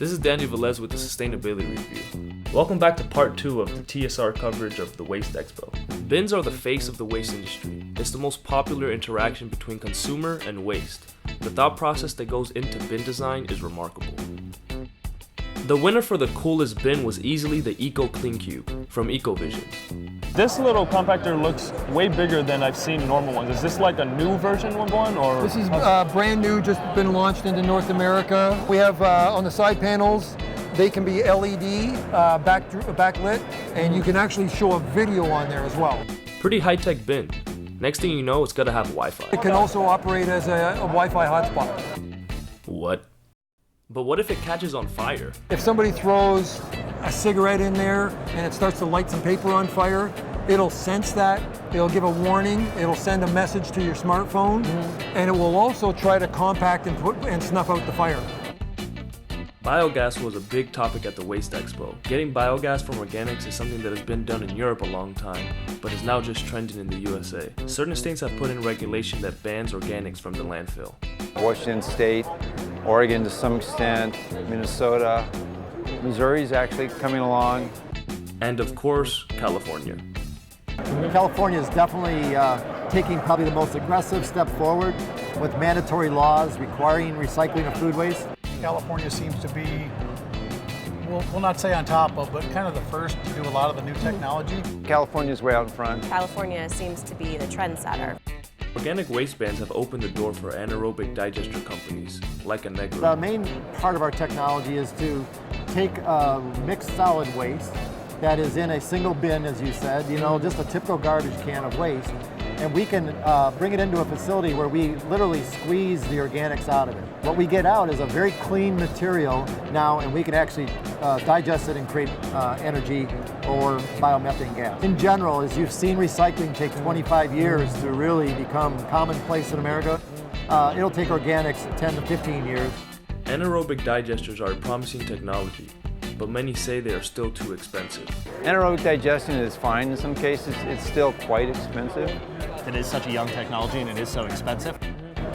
This is Danny Velez with the Sustainability Review. Welcome back to part 2 of the TSR coverage of the Waste Expo. Bins are the face of the waste industry. It's the most popular interaction between consumer and waste. The thought process that goes into bin design is remarkable. The winner for the coolest bin was easily the Eco Clean Cube from EcoVision. This little compactor looks way bigger than I've seen normal ones. Is this like a new version one, or? This is brand new, just been launched into North America. We have on the side panels, they can be LED backlit, and you can actually show a video on there as well. Pretty high-tech bin. Next thing you know, it's gonna have Wi-Fi. It can also operate as a Wi-Fi hotspot. What? But what if it catches on fire? If somebody throws a cigarette in there and it starts to light some paper on fire, it'll sense that, it'll give a warning, it'll send a message to your smartphone, and it will also try to compact and snuff out the fire. Biogas was a big topic at the Waste Expo. Getting biogas from organics is something that has been done in Europe a long time, but is now just trending in the USA. Certain states have put in regulation that bans organics from the landfill. Washington State, Oregon to some extent, Minnesota, Missouri's actually coming along. And of course, California. California is definitely taking probably the most aggressive step forward with mandatory laws requiring recycling of food waste. California seems to be, we'll not say on top of, but kind of the first to do a lot of the new technology. California's way out in front. California seems to be the trendsetter. Organic waste bans have opened the door for anaerobic digester companies, like Negro. The main part of our technology is to take mixed solid waste that is in a single bin, as you said, just a typical garbage can of waste, and we can bring it into a facility where we literally squeeze the organics out of it. What we get out is a very clean material now, and we can actually digest it and create energy or biomethane gas. In general, as you've seen recycling take 25 years to really become commonplace in America, it'll take organics 10 to 15 years. Anaerobic digesters are a promising technology, but many say they are still too expensive. Anaerobic digestion is fine in some cases. It's still quite expensive. It is such a young technology and it is so expensive.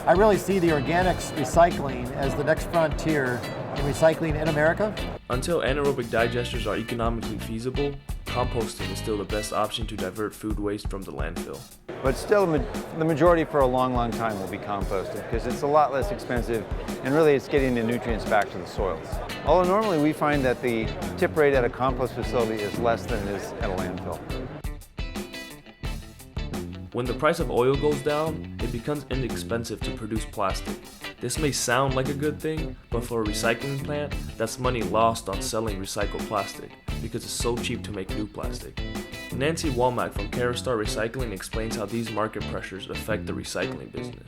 I really see the organics recycling as the next frontier in recycling in America. Until anaerobic digesters are economically feasible, composting is still the best option to divert food waste from the landfill. But still, the majority for a long, long time will be composted because it's a lot less expensive, and really it's getting the nutrients back to the soils. Although normally we find that the tip rate at a compost facility is less than it is at a landfill. When the price of oil goes down, it becomes inexpensive to produce plastic. This may sound like a good thing, but for a recycling plant, that's money lost on selling recycled plastic because it's so cheap to make new plastic. Nancy Womack from Carastar Recycling explains how these market pressures affect the recycling business.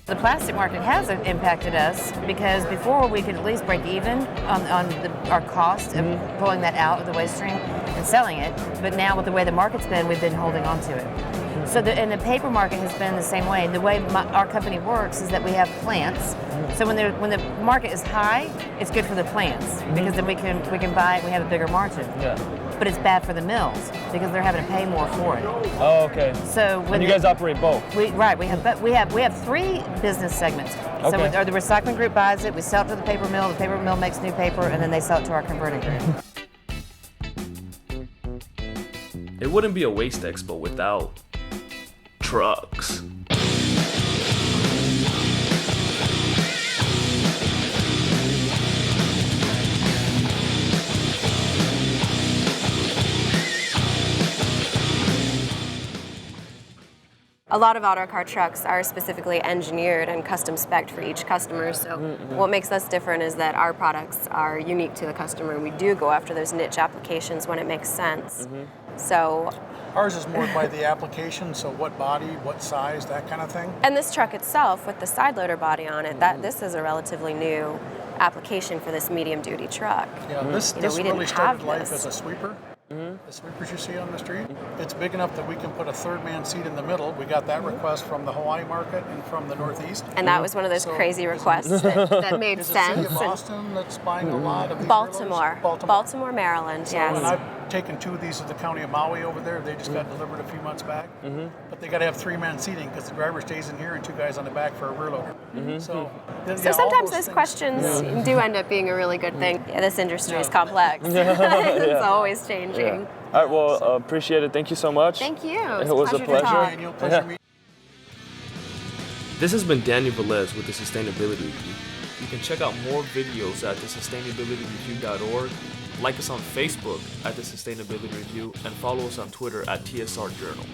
The plastic market has impacted us because before we could at least break even on our cost of pulling that out of the waste stream and selling it, but now with the way the market's been, we've been holding on to it. So and the paper market has been the same way. The way our company works is that we have plants. So when the market is high, it's good for the plants because then we can buy it. We have a bigger margin. Yeah. But it's bad for the mills because they're having to pay more for it. Oh, okay. So when you guys operate both. We have 3 business segments. Okay. So the recycling group buys it, we sell it to the paper mill makes new paper, and then they sell it to our converting group. It wouldn't be a Waste Expo without trucks. A lot of autocar trucks are specifically engineered and custom spec'd for each customer, so what makes us different is that our products are unique to the customer. We do go after those niche applications when it makes sense. So Ours is more by the application, so what body, what size, that kind of thing. And this truck itself, with the side loader body on it, this is a relatively new application for this medium duty truck. Yeah, this we really didn't started have life this. as a sweeper. The sweepers you see on the street. It's big enough that we can put a third man seat in the middle. We got that request from the Hawaii market and from the Northeast. And that was one of those crazy requests that made Is it sense. City of Boston that's buying a lot of these Baltimore, reloads? Baltimore, Maryland, So, yes. and I've taking 2 of these to the county of Maui over there. They just got delivered a few months back. But they got to have 3-man seating because the driver stays in here and 2 guys on the back for a rear loader. So sometimes those questions do end up being a really good thing. Yeah, this industry is complex. It's always changing. All right, well, appreciate it. Thank you so much. Thank you. It was a pleasure. Daniel, pleasure meeting. This has been Daniel Velez with the Sustainability Review. You can check out more videos at thesustainabilityreview.org, like us on Facebook at The Sustainability Review, and follow us on Twitter at TSR Journal.